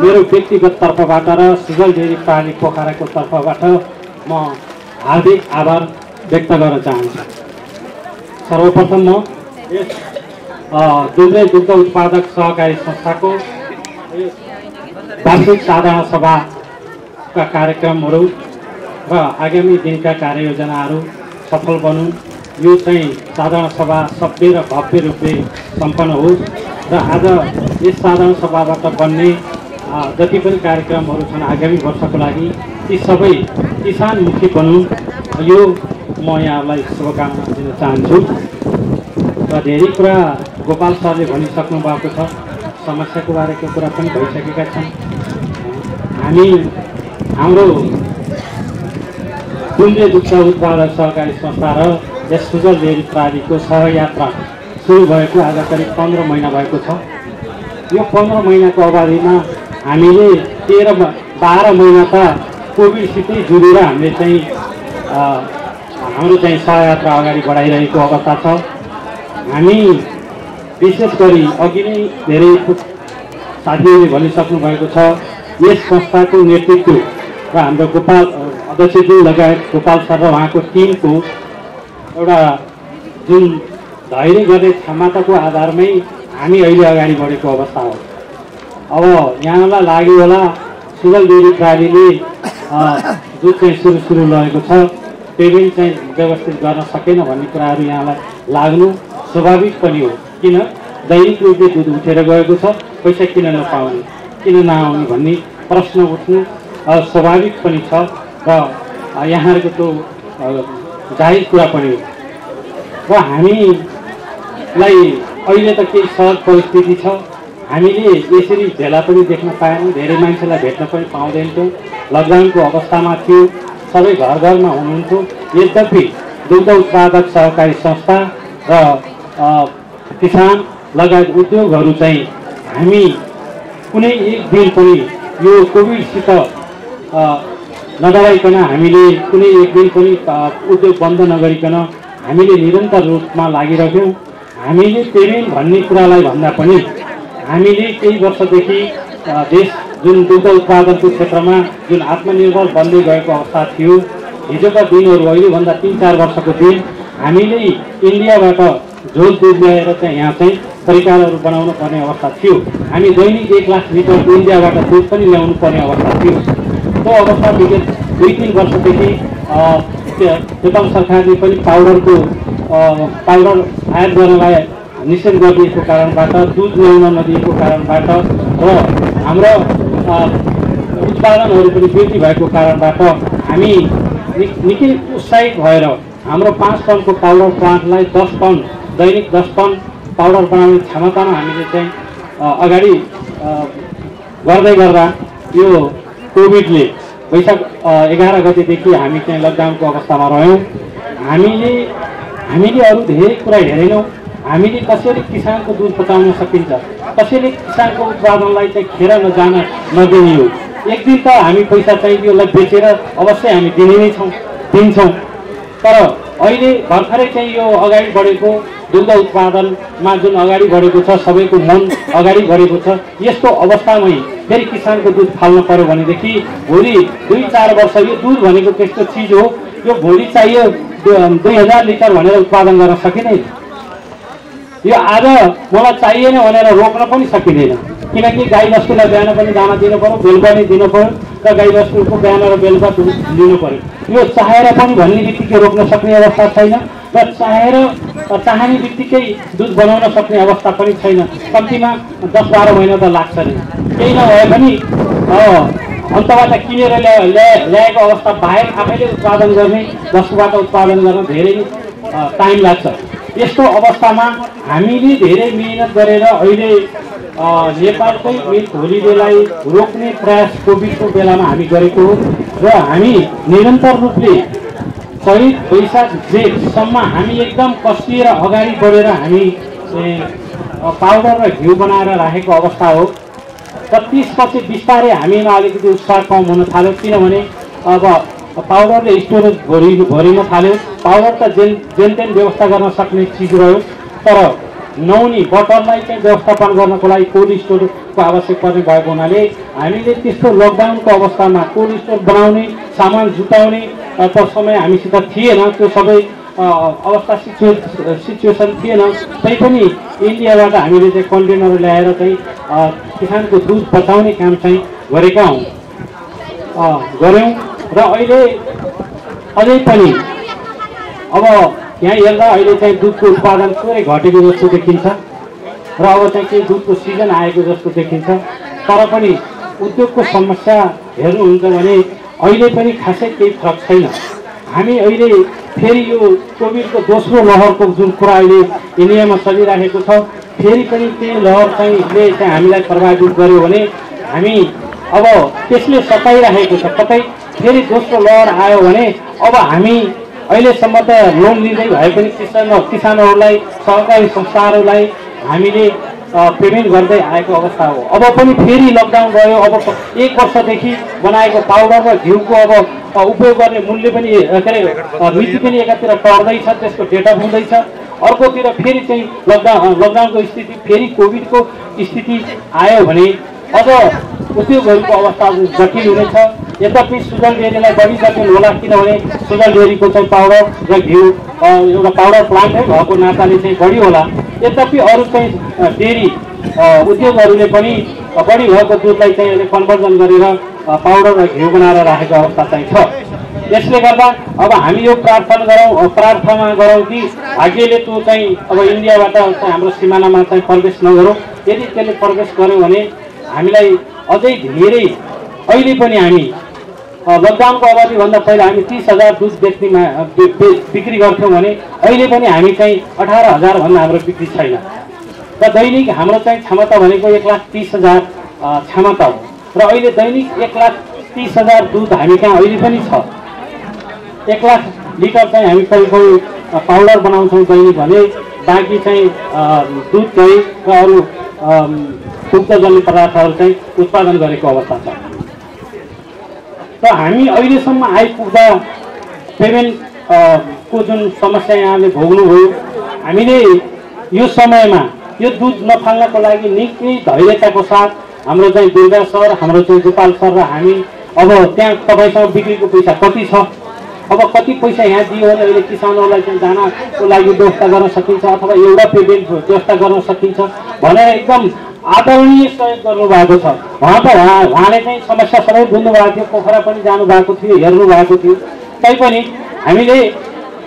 मेरो व्यक्तिगत तर्फबाट र सुजल डेरी प्राणी पोखराको तर्फबाट म हार्दिक आभार व्यक्त गर्न चाहन्छु। सर्वप्रथम म यस दुधे दुग्ध उत्पादक सहकारी संस्थाको वार्षिक साधारण सभाका कार्यक्रमहरू र आगामी दिनका कार्ययोजनाहरू सफल बनुन्, यो चाहिँ साधारण सभा सभ्य र भव्य रूपले सम्पन्न होस् र आज यस साधारण सभाबाट बन्ने जति पनि कार्यक्रमहरू छन् आगामी वर्षको लागि ती सबै किसानमुखी बनुन्, यो म यहाँलाई शुभकामना दिन चाहन्छु। र धेरै कुरा गोपाल सरले भनिसक्नु भएको छ। समस्याको बारेको कुरा पनि भइसकेका छन्। हामी हाम्रो कुम्जे दुग्ध उत्पादक सहकारी संस्था र यस सुजल डेरी प्रणालीको सहयात्रा सुरु भएको आज करिब 15 महिना भएको छ। यो 15 महिनाको अवधिमा हामीले 13-12 महिना त कोभिडसितै जुधेर हामीले चाहिँ हाम्रो चाहिँ सहयात्रा अगाडि बढाइरहेको अवस्था छ। हामी विशेष गरी अघि नै धेरै साथीहरूले भनिसक्नु भएको छ, यस संस्थाको नेतृत्व र हाम्रो गोपाल अध्यक्षज्यू लगायत गोपाल सर र उहाँको टिमको एउटा जुन धैर्य गर्ने क्षमताको आधारमै हामी अहिले अगाडि बढेको अवस्था हो। अब यहाँलाई लाग्यो होला सुजल डेरी प्रणालीले जुन चाहिँ सुरु रहेको छ पेमेन्ट चाहिँ व्यवस्थित गर्न सकेन भन्ने कुराहरू यहाँलाई लाग्नु स्वाभाविक पनि हो। किन दैनिक रूपले दुध उठेर गएको छ, पैसा किन नपाउने, किन नआउने भन्ने प्रश्न उठ्नु स्वाभाविक पनि छ र यहाँहरूको त्यो जाहिर कुरा पनि हो। र हामीलाई अहिले त केही सहज परिस्थिति छ, हामीले यसरी भेला पनि देख्न पाएनौँ, धेरै मान्छेलाई भेट्न पनि पाउँदैनथ्यौँ। लकडाउनको अवस्थामा थियो, सबै घर घरमा हुनुहुन्थ्यो। यद्यपि दुग्ध उत्पादक सहकारी संस्था र किसान लगायत उद्योगहरू चाहिँ हामी कुनै एक दिन पनि यो कोभिडसित नडराइकन हामीले कुनै एक दिन पनि उद्योग बन्द नगरिकन हामीले निरन्तर रूपमा लागिरहेथ्यौँ। हामीले पेमेन्ट भन्ने कुरालाई भन्दा पनि हामीले केही वर्षदेखि देश जुन दुग्ध उत्पादनको क्षेत्रमा जुन आत्मनिर्भर बन्दै गएको अवस्था थियो, हिजोका दिनहरू अहिलेभन्दा 3-4 वर्षको दिन हामीले इन्डियाबाट झोल दुध ल्याएर चाहिँ यहाँ चाहिँ परिकारहरू बनाउनु पर्ने अवस्था थियो। हामी दैनिक 1 लाख लिटर इन्डियाबाट दुध पनि ल्याउनु पर्ने अवस्था थियो। त्यो अवस्था विगत 2-3 वर्षदेखि नेपाल सरकारले पनि पाउडर आयात गर्नलाई निषेध गरिदिएको कारणबाट, दुध ल्याउन नदिएको कारणबाट र हाम्रो उत्पादनहरू पनि वृद्धि भएको कारणबाट हामी निकै उत्साहित भएर हाम्रो 5 टनको पाउडर प्लान्टलाई 10 टन दैनिक 10 टन पाउडर बनाउने क्षमतामा हामीले चाहिँ अगाडि गर्दै गर्दा यो कोभिडले वैशाख 11 गतेदेखि हामी चाहिँ लकडाउनको अवस्थामा रह्यौँ। हामीले अरू धेरै कुरा हेरेनौँ। हामीले कसरी किसानको दुध बचाउन सकिन्छ, कसरी किसानको उत्पादनलाई चाहिँ खेर नदिने हो। एक दिन त हामी पैसा चाहिँ यसलाई बेचेर अवश्य हामी दिन्छौँ। तर अहिले भर्खरै चाहिँ यो अगाडि बढेको दुग्ध उत्पादनमा जुन अगाडि बढेको छ, सबैको मन अगाडि बढेको छ, यस्तो अवस्थामै फेरि किसानको दुध फाल्नु पर्यो भनेदेखि भोलि 2-4 वर्ष यो दुध भनेको त्यस्तो चिज हो, यो भोलि चाहियो 2000 लिटर भनेर उत्पादन गर्न सकिँदैन। यो आज मलाई चाहिएन भनेर रोक्न पनि सकिँदैन, किनकि गाई बस्तुलाई बिहान पनि दाना दिनु पर्यो, बेलुका नै दिनु पर्यो र गाई बस्तुको बिहान र बेलुका दुध दिनु पर्यो। यो चाहेर पनि भन्ने बित्तिकै रोक्न सक्ने अवस्था छैन र चाहने बित्तिकै दुध बनाउन सक्ने अवस्था पनि छैन। कम्तीमा 10-12 महिना त लाग्छ नि। केही नभए पनि अन्तबाट किनेर ल्याएको अवस्था बाहेक आफैले उत्पादन गर्ने, वस्तुबाट उत्पादन गर्न धेरै टाइम लाग्छ। यस्तो अवस्थामा हामीले धेरै मेहनत गरेर अहिले नेपालकै मिल्क होलिडेलाई रोक्ने प्रयास कोभिडको बेलामा हामी गरेको हो र हामी निरन्तर रूपले करिब वैशाख जेठसम्म हामी एकदम कसिएर अगाडि बढेर हामी पाउडर र घिउ बनाएर राखेको अवस्था हो। र त्यसपछि बिस्तारै हामीमा अलिकति उत्साह कम हुन थाल्यो, किनभने अब पाउडरले स्टोरेज भरिन थाल्यो। पाउडर त जेन तेन व्यवस्था गर्न सक्ने चिज रह्यो, तर नहुने बटरलाई चाहिँ व्यवस्थापन गर्नको लागि कोल्ड स्टोरको आवश्यक पर्ने भएको हुनाले हामीले त्यस्तो लकडाउनको अवस्थामा कोल्ड स्टोर बनाउने, सामान जुटाउने त समय हामीसित थिएन। त्यो सबै अवस्था सिचुएसन थिएन। तैपनि इन्डियाबाट हामीले चाहिँ कन्टेनर ल्याएर चाहिँ किसानको दुध बचाउने काम चाहिँ गऱ्यौँ र अहिले अझै पनि अब यहाँ हेर्दा अहिले चाहिँ दुधको उत्पादन थोरै घटेको जस्तो देखिन्छ र अब चाहिँ केही दुधको सिजन आएको जस्तो देखिन्छ। तर पनि उद्योगको समस्या हेर्नुहुन्छ भने अहिले पनि खासै केही फरक छैन। हामी अहिले फेरि यो कोभिडको दोस्रो लहरको जुन कुरा अहिले इन्डियामा चलिरहेको छ, फेरि पनि त्यही लहर चाहिँ हामीलाई प्रभावित गर्यो भने हामी अब त्यसले सताइराखेको छ। कतै फेरि दोस्रो लहर आयो भने अब हामी अहिलेसम्म त लोन लिँदै भए पनि किसानहरूलाई सहकारी संस्थाहरूलाई हामीले पेमेन्ट गर्दै आएको अवस्था हो। अब पनि फेरि लकडाउन गयो। अब 1 वर्षदेखि बनाएको पाउडर र घिउको अब उपयोग गर्ने मूल्य पनि के अरे मिति पनि एकातिर टर्दैछ, त्यसको डेटा हुँदैछ। अर्कोतिर फेरि चाहिँ लकडाउनको स्थिति, फेरि कोभिडको स्थिति आयो भने अझ उद्योगहरूको अवस्था जटिल हुनेछ। यद्यपि सुजल डेरीलाई बढी जटिल होला, किनभने सुजल डेरीको चाहिँ पाउडर र घिउ एउटा पाउडर प्लान्टै भएको नाताले चाहिँ बढी होला। यद्यपि अरू चाहिँ डेरी उद्योगहरूले पनि बढी भएको दुधलाई चाहिँ अहिले कन्भर्जन गरेर पाउडर र घिउ बनाएर राखेको अवस्था चाहिँ छ। यसले गर्दा अब हामी यो प्रार्थना गरौँ कि भाग्यले त्यो चाहिँ अब इन्डियाबाट हाम्रो सिमानामा चाहिँ प्रवेश नगरौँ। यदि त्यसले प्रवेश गर्यो भने हामीलाई अझै धेरै, अहिले पनि हामी लकडाउनको अवधिभन्दा पहिला हामी 30,000 दुध बिक्री गर्थ्यौँ भने अहिले पनि हामी चाहिँ 18,000 भन्दा हाम्रो बिक्री छैन। र दैनिक हाम्रो चाहिँ क्षमता भनेको 1,30,000 क्षमता हो। र अहिले दैनिक 1,30,000 दुध हामी कहाँ अहिले पनि छ। 1 लाख लिटर चाहिँ हामी कहीँ पाउडर बनाउँछौँ दैनिक भने बाँकी चाहिँ दुध दही र अरू दुग्धजन्य पदार्थहरू चाहिँ उत्पादन गरेको अवस्था छ। र हामी अहिलेसम्म आइपुग्दा पेमेन्ट को जुन समस्या यहाँले भोग्नुभयो, हामीले यो समयमा यो दुध नफाल्नको लागि निकै धैर्यताको साथ हाम्रो चाहिँ दुर्गा सर, हाम्रो चाहिँ गोपाल सर र हामी अब त्यहाँ तपाईँसँग बिक्रीको पैसा कति छ, अब कति पैसा यहाँ दियो भने अहिले किसानहरूलाई चाहिँ जानको लागि व्यवस्था गर्न सकिन्छ अथवा एउटा पेमेन्ट व्यवस्था गर्न सकिन्छ भनेर एकदम आदरणीय सहयोग गर्नुभएको छ। उहाँले चाहिँ समस्या सबै बुझ्नुभएको थियो, पोखरा पनि जानुभएको थियो, हेर्नु भएको थियो। तैपनि हामीले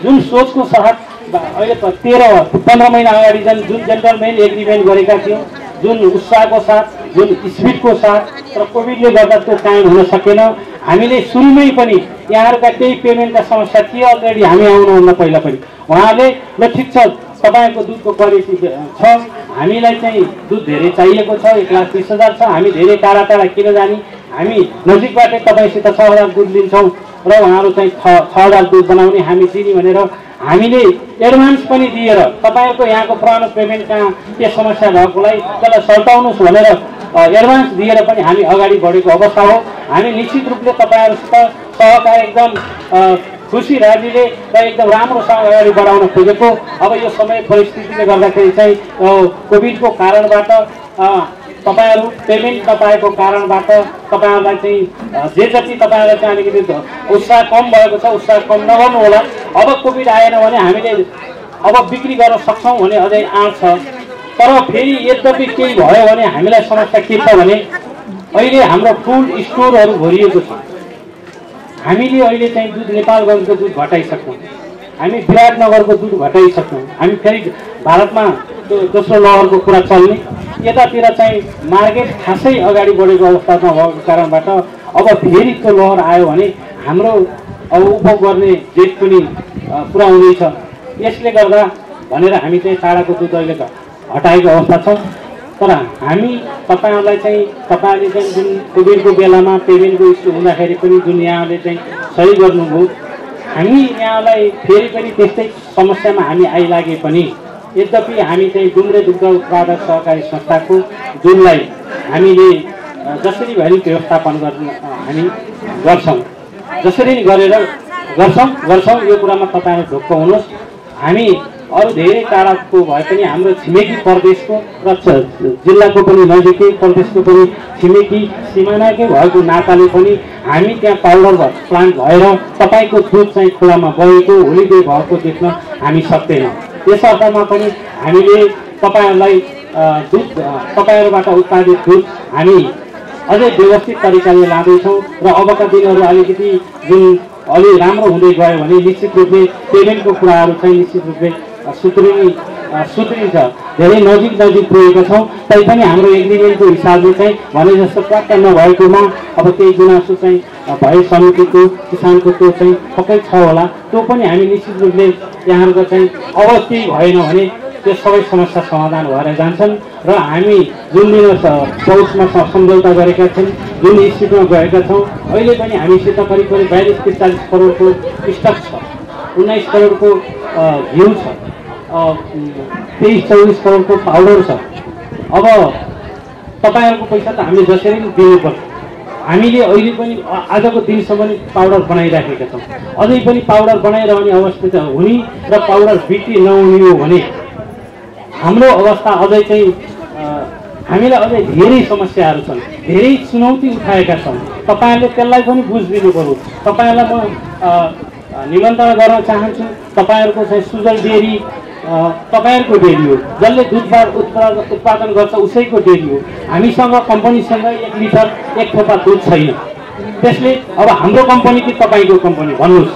जुन सोचको साथ अहिले 13-15 महिना अगाडि जुन जेन्टलमेन एग्रिमेन्ट गरेका थियौँ, जुन उत्साहको साथ, जुन स्पिडको साथ, तर कोभिडले गर्दा त्यो कायम हुन सकेन। हामीले सुरुमै पनि यहाँहरूका केही पेमेन्टका समस्या थिए अलरेडी हामी आउनुभन्दा पहिला पनि उहाँले ल ठिक छ तपाईँको दुधको क्वालिटी छ, हामीलाई चाहिँ दुध धेरै चाहिएको छ, 1,30,000 छ, हामी धेरै टाढा टाढा किन जाने, हामी नजिकबाटै तपाईँसित 6,000 दुध लिन्छौँ र उहाँहरू चाहिँ 6,000 दुध बनाउने हामी दिने भनेर हामीले एडभान्स पनि दिएर तपाईँहरूको यहाँको पुरानो पेमेन्ट कहाँ के समस्या भएकोलाई त्यसलाई सल्टाउनुहोस् भनेर एडभान्स दिएर पनि हामी अगाडि बढेको अवस्था हो। हामी निश्चित रूपले तपाईँहरूसित सहकार एकदम खुसी राजीले र एकदम राम्रोसँग अगाडि बढाउन खोजेको। अब यो समय परिस्थितिले गर्दाखेरि चाहिँ कोभिडको कारणबाट तपाईँहरू पेमेन्ट नपाएको कारणबाट तपाईँहरूलाई चाहिँ जे जति तपाईँहरूलाई चाहिँ अलिकति उत्साह कम भएको छ, उत्साह कम नगर्नु होला। अब कोभिड आएन भने हामीले अब बिक्री गर्न सक्छौँ भने अझै आँट छ। तर फेरि यद्यपि केही भयो भने हामीलाई समस्या के छ भने अहिले हाम्रो फुड स्टोरहरू भरिएको छ। हामीले अहिले चाहिँ दुध नेपालगञ्जको दुध घटाइसक्यौँ, हामी विराटनगरको दुध घटाइसक्यौँ। हामी फेरि भारतमा दोस्रो लहरको कुरा चल्ने यतातिर चाहिँ मार्केट खासै अगाडि बढेको अवस्थामा भएको कारणबाट अब फेरि त्यो लहर आयो भने हाम्रो अब उपभोग गर्ने जेट पनि पुरा हुँदैछ। यसले गर्दा भनेर हामी चाहिँ टाढाको दुध अहिले हटाएको अवस्था छ। तर हामी तपाईँहरूलाई चाहिँ तपाईँहरूले चाहिँ जुन कोभिडको बेलामा पेमेन्टको इस्यु हुँदाखेरि पनि जुन यहाँले चाहिँ सही गर्नुभयो, हामी यहाँलाई फेरि पनि त्यस्तै समस्यामा हामी आइलागे पनि यद्यपि हामी चाहिँ डुम्रे दुग्ध उत्पादक सहकारी संस्थाको जुनलाई हामीले जसरी भए पनि व्यवस्थापन गर्न हामी गर्छौँ, जसरी गरेर गर्छौँ यो कुरामा तपाईँहरू ढुक्क हुनुहोस्। हामी अरू धेरै टाढाको भए पनि हाम्रो छिमेकी प्रदेशको र जिल्लाको पनि नजिकै प्रदेशको पनि छिमेकी सिमानाकै भएको नाताले पनि हामी त्यहाँ पाउडर प्लान्ट भएर तपाईँको दुध चाहिँ खोलामा बगेको होलिडे भएको देख्न हामी सक्दैनौँ। यस अर्थमा पनि हामीले तपाईँहरूलाई दुध तपाईँहरूबाट उत्पादित दुध हामी अझै व्यवस्थित तरिकाले लाँदैछौँ र अबका दिनहरू अलिकति जुन अलि राम्रो हुँदै गयो भने निश्चित रूपले पेमेन्टको कुराहरू चाहिँ निश्चित रूपले सुत्रिन्छ। धेरै नजिक पुगेका छौँ। तैपनि हाम्रो एग्रिमेन्टको हिसाबले चाहिँ भने जस्तो प्राप्त नभएकोमा अब केही गुनासो चाहिँ भए समितिको किसानको त्यो चाहिँ पक्कै छ होला, त्यो पनि हामी निश्चित रूपले यहाँहरूको चाहिँ अब केही भएन भने त्यो सबै समस्या समाधान भएर जान्छन् र हामी जुन दिन पौषमा सम्झौता गरेका छौँ, जुन स्थितिमा गएका छौँ, अहिले पनि हामीसित करिब 42-43 करोडको स्टक छ, 19 करोडको घिउ छ, 23-24 करोडको पाउडर छ। अब तपाईँहरूको पैसा त हामीले जसरी पनि दिनुपर्छ। हामीले अहिले पनि आजको दिनसम्म पाउडर बनाइराखेका छौँ, अझै पनि पाउडर बनाइरहने अवस्था हुने र पाउडर बिक्री नहुने हो भने हाम्रो अवस्था अझै चाहिँ हामीलाई अझै धेरै समस्याहरू छन्, धेरै चुनौती उठाएका छौँ। तपाईँहरूले त्यसलाई पनि बुझिदिनु पर्यो। तपाईँहरूलाई म निमन्त्रणा गर्न चाहन्छु। तपाईँहरूको चाहिँ सुजल डेरी तपाईँहरूको डेरी हो, जसले दुध उत्पादन गर्छ उसैको डेरी हो। हामीसँग कम्पनीसँग 1 लिटर 1 थोपा दुध छैन। त्यसले अब हाम्रो कम्पनी कि तपाईँको कम्पनी भन्नुहोस्,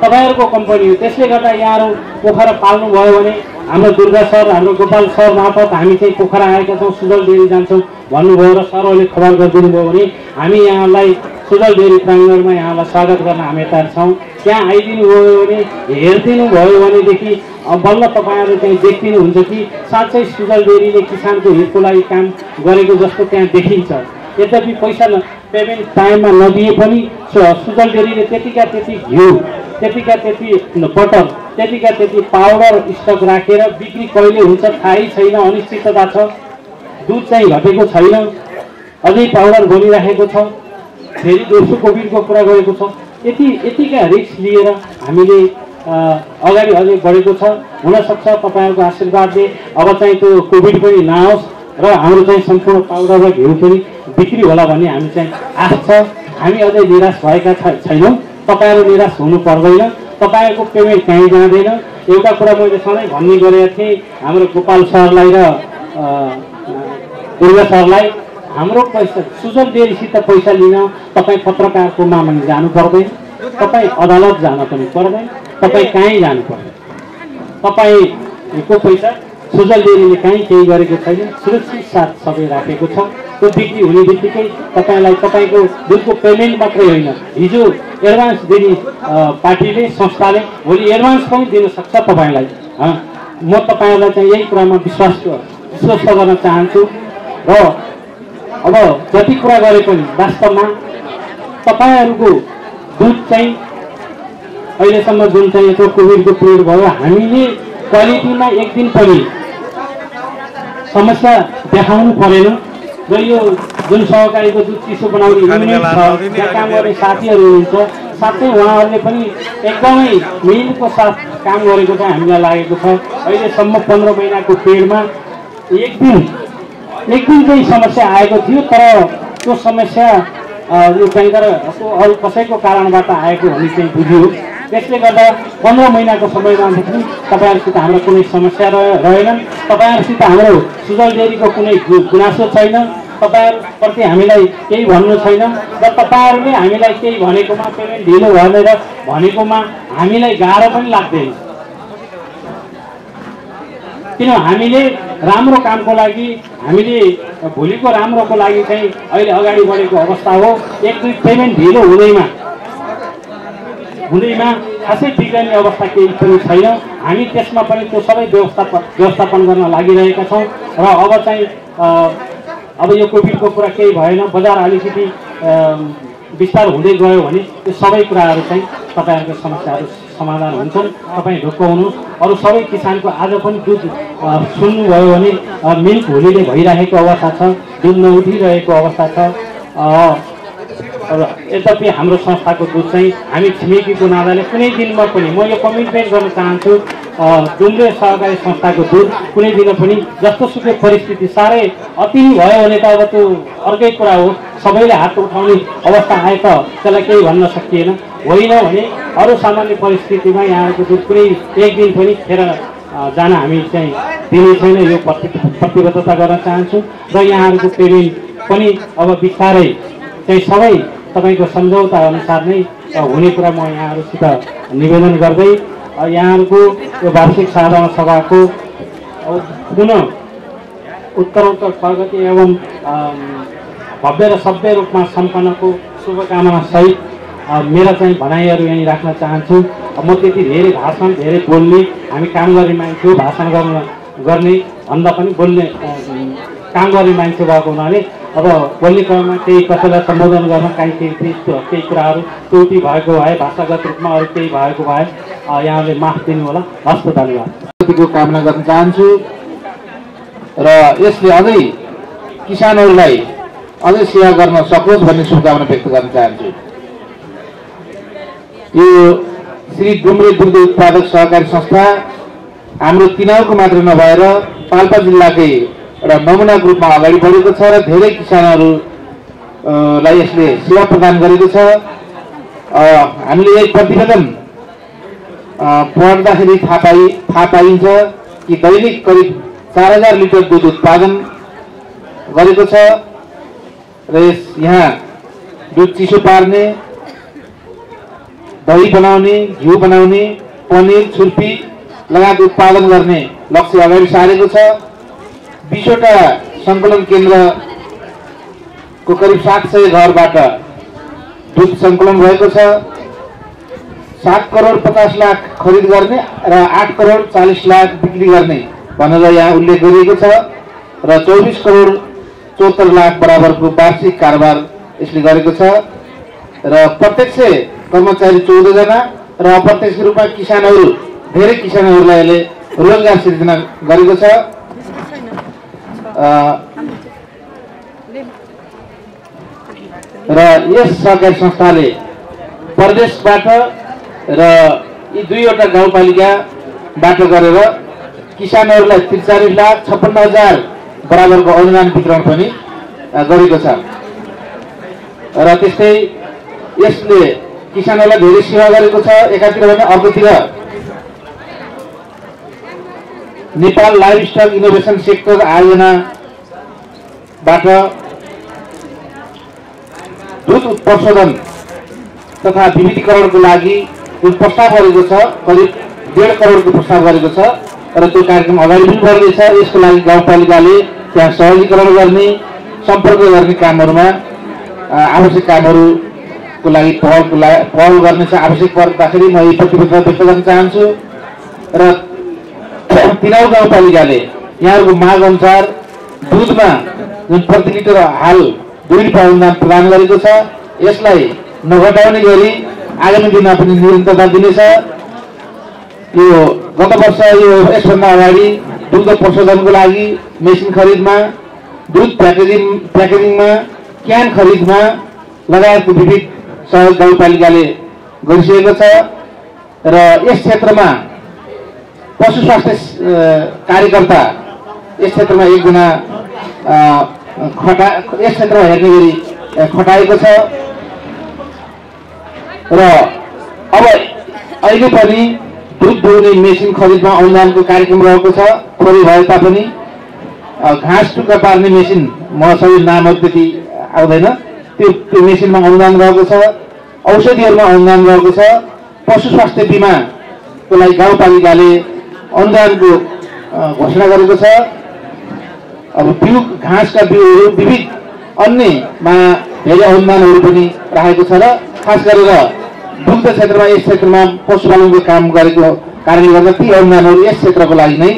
तपाईँहरूको कम्पनी हो। त्यसले गर्दा यहाँहरू पोखरा पाल्नुभयो भने हाम्रो दुर्गा सर, हाम्रो गोपाल सर मार्फत हामी चाहिँ पोखरा आएका छौँ, सुजल डेरी जान्छौँ भन्नुभयो र सरहरूले खबर गरिदिनु भयो भने हामी यहाँलाई सुजल डेरी प्राङ्गणमा यहाँलाई स्वागत गर्न हामी तयार छौँ। त्यहाँ आइदिनु भयो भने, हेरिदिनु भयो भनेदेखि बल्ल तपाईँहरू चाहिँ देखिदिनुहुन्छ कि साँच्चै सुजल डेरीले किसानको हितको लागि काम गरेको जस्तो त्यहाँ देखिन्छ। यद्यपि पैसा पेमेन्ट टाइममा नदिए पनि सुजल डेरीले त्यतिका त्यति घिउ, त्यतिका त्यति बटर, त्यतिका त्यति पाउडर स्टक राखेर बिक्री कहिले हुन्छ थाहै छैन, अनिश्चितता छ। दुध चाहिँ घटेको छैन, अझै पाउडर बनिराखेको छ। फेरि दोस्रो कोभिडको कुरा गरेको छ। यतिका रिस्क लिएर हामीले अगाडि अझै बढेको छ। हुनसक्छ तपाईँहरूको आशीर्वादले अब चाहिँ त्यो कोभिड पनि नआओस् र हाम्रो चाहिँ सम्पूर्ण पाउडर र घिउ पनि बिक्री होला भन्ने हामी चाहिँ आश छ। हामी अझै निराश भएका छैनौँ। तपाईँहरू निराश हुनु पर्दैन। तपाईँहरूको पेमेन्ट कहीँ जाँदैन। एउटा कुरा मैले सधैँ भन्ने गरेको थिएँ हाम्रो गोपाल सरलाई र दुर्गा सरलाई, हाम्रो पैसा सुजल डेरीसित पैसा लिन तपाईँ पत्रकारको मामले जानु पर्दैन, तपाईँ अदालत जान पनि पर्दैन, तपाईँ कहीँ जानु पर्दैन। तपाईँको पैसा सुजल डेरीले कहीँ केही गरेको छैन, सुरक्षित साथ सबै राखेको छ। त्यो बिक्री हुने बित्तिकै तपाईँलाई तपाईँको दुधको पेमेन्ट मात्रै होइन, हिजो एडभान्स दिने पार्टीले, संस्थाले भोलि एडभान्स पनि दिन सक्छ तपाईँलाई। म तपाईँहरूलाई चाहिँ यही कुरामा विश्वास गर्न चाहन्छु। र अब जति कुरा गरे पनि वास्तवमा तपाईँहरूको दुध चाहिँ अहिलेसम्म जुन चाहिँ यो कोभिडको पिरियड भयो, हामीले क्वालिटीमा एक दिन पनि समस्या देखाउनु परेन। र यो जुन सहकारीको दुध चिसो बनाउने युनिट छ, त्यहाँ काम गर्ने साथीहरू हुनुहुन्छ, साथै उहाँहरूले पनि एकदमै मिहिनको साथ काम गरेको चाहिँ हामीलाई लागेको छ। अहिलेसम्म 15 महिनाको पिरियडमा एक दिन चाहिँ समस्या आएको थियो, तर त्यो समस्या यो चाहिँ अरू कसैको कारणबाट आएको भन्ने चाहिँ बुझ्यो। त्यसले गर्दा 15 महिनाको समयमादेखि तपाईँहरूसित हाम्रो कुनै समस्या रहेनन्। तपाईँहरूसित हाम्रो सुजल डेरीको कुनै गुनासो छैन, तपाईँहरूप्रति हामीलाई केही भन्नु छैन र तपाईँहरूले हामीलाई केही भनेकोमा, पेमेन्ट ढिलो भनेर भनेकोमा हामीलाई गाह्रो पनि लाग्दैन। किन हामीले राम्रो कामको लागि, हामीले भोलिको राम्रोको लागि चाहिँ अहिले अगाडि बढेको अवस्था हो। एक दुई पेमेन्ट ढिलो हुँदैमा खासै बिग्रने अवस्था केही पनि छैन। हामी त्यसमा पनि त्यो सबै व्यवस्थापन गर्न लागिरहेका छौँ। र अब चाहिँ अब यो कोभिडको कुरा केही भएन, बजार अलिकति विस्तार हुँदै गयो भने त्यो सबै कुराहरू चाहिँ तपाईँहरूको समस्याहरू समाधान हुन्छन्। तपाईँ ढुक्क हुनुहोस्। अरू सबै किसानको आज पनि दुध सुन्नुभयो भने मिल्क होलीले भइरहेको अवस्था छ, दुध नउठिरहेको अवस्था छ। यद्यपि हाम्रो संस्थाको दुध चाहिँ हामी छिमेकीको नाताले कुनै दिनमा पनि, म यो कमिटमेन्ट गर्न चाहन्छु, डुम्रे सहकारी संस्थाको दुध कुनै दिन पनि जस्तोसुकै परिस्थिति साह्रै अति भयो भने त अब त्यो अर्कै कुरा हो, सबैले हात उठाउने अवस्था आए त त्यसलाई केही भन्न सकिएन। होइन भने अरू सामान्य परिस्थितिमा यहाँको दुध कुनै एक दिन पनि खेर जान हामी चाहिँ दिने छैन, यो प्रतिबद्धता गर्न चाहन्छु। र यहाँहरूको पेमेन्ट पनि अब बिस्तारै चाहिँ सबै तपाईँको सम्झौता अनुसार नै हुने कुरा म यहाँहरूसित निवेदन गर्दै यहाँहरूको यो वार्षिक साधारण सभाको पुनः उत्तरोत्तर प्रगति एवं भव्य र सभ्य रूपमा सम्पन्नको शुभकामना सहित मेरा चाहिँ भनाइहरू यहीँ राख्न चाहन्छु। म त्यति धेरै भाषण धेरै बोल्ने, हामी काम गर्ने मान्छे, भाषण गर्न गर्ने भन्दा पनि बोल्ने काम गर्ने मान्छे भएको हुनाले अब बोल्ने क्रममा केही कसैलाई सम्बोधन गर्न केही कुराहरू त्रुटि भएको भए भाषागत रूपमा अरू केही भएको भए यहाँले माफ दिनु होला। हस्त धन्यवाद। कामना गर्न चाहन्छु र यसले अझै किसानहरूलाई अझै सेवा गर्न सकोस् भन्ने शुभकामना व्यक्त गर्न चाहन्छु। यो श्री डुम्रे दुग्ध उत्पादक सहकारी संस्था हाम्रो तिनाउको मात्र नभएर पाल्पा जिल्लाकै एउटा नमुनाको रूपमा अगाडि बढेको छ र धेरै किसानहरूलाई यसले सेवा प्रदान गरेको छ। हामीले एक प्रतिवेदन पढ्दाखेरि थाहा पाइन्छ कि दैनिक करिब 4000 लिटर दुध उत्पादन गरेको छ र यहाँ दुध चिसो पार्ने, दही बनाउने, घिउ बनाउने, पनिर, छुर्पी लगायत उत्पादन गर्ने लक्ष्य अगाडि सारेको छ। 20वटा सङ्कलन केन्द्रको करिब 700 घरबाट दुध सङ्कलन भएको छ। 7 करोड 50 लाख खरिद गर्ने र 8 करोड 40 लाख बिक्री गर्ने भनेर यहाँ उल्लेख गरिएको छ र 24 करोड 74 लाख बराबरको वार्षिक कारोबार यसले गरेको छ र प्रत्यक्ष कर्मचारी 14 जना र अप्रत्यक्ष रूपमा किसानहरू धेरै किसानहरूलाई यसले रोजगार सृजना गरेको छ। र यस सहकारी संस्थाले प्रदेशबाट र यी 2वटा गाउँपालिकाबाट गरेर किसानहरूलाई 43,56,000 बराबरको अनुदान वितरण पनि गरेको छ र त्यस्तै यसले किसानहरूलाई धेरै सेवा गरेको छ। एकातिर भने अर्कोतिर Nepal livestock innovation sector आयोजनाबाट दुध उत्पादन तथा विविधीकरणको लागि जुन प्रस्ताव गरेको छ करिब 1.5 करोडको प्रस्ताव गरेको छ र त्यो कार्यक्रम अगाडि पनि बढ्दैछ। यसको लागि गाउँपालिकाले त्यहाँ सहजीकरण गर्ने, सम्पर्क गर्ने कामहरूमा आवश्यक कामहरूको लागि पहल गर्ने छ। आवश्यक पर्दाखेरि म यी प्रतिबद्धता व्यक्त गर्न चाहन्छु र तिनाउ गाउँपालिकाले यहाँहरूको माग अनुसार दुधमा जुन प्रति लिटर हाल 2 रुपियाँ अनुदान प्रदान गरेको छ यसलाई नघटाउने गरी आगामी दिनमा पनि निरन्तरता दिनेछ। यो गत वर्ष यसभन्दा अगाडि दुग्ध प्रशोधनको लागि मेसिन खरिदमा, दुध प्याकेजिङमा, क्यान खरिदमा लगायतको विविध सहयोग गाउँपालिकाले गरिसकेको छ र यस क्षेत्रमा पशु स्वास्थ्य कार्यकर्ता यस क्षेत्रमा एकजना यस क्षेत्रमा हेर्ने गरी खटाएको छ र अब अहिले पनि दुध दुहुने मेसिन खरिदमा अनुदानको कार्यक्रम रहेको छ। थोरै भए तापनि घाँस टुक्का पार्ने मेसिन म सबै नामहरू त्यति आउँदैन, त्यो मेसिनमा अनुदान रहेको छ। औषधिहरूमा अनुदान रहेको छ। पशु स्वास्थ्य बिमाको लागि गाउँपालिकाले अनुदानको घोषणा गरेको छ। अब बिउ घाँसका बिउहरू विविध अन्यमा धेरै अनुदानहरू पनि राखेको छ र खास गरेर दुग्ध क्षेत्रमा यस क्षेत्रमा पशुपालनको काम गरेको कारणले गर्दा ती अनुदानहरू यस क्षेत्रको लागि नै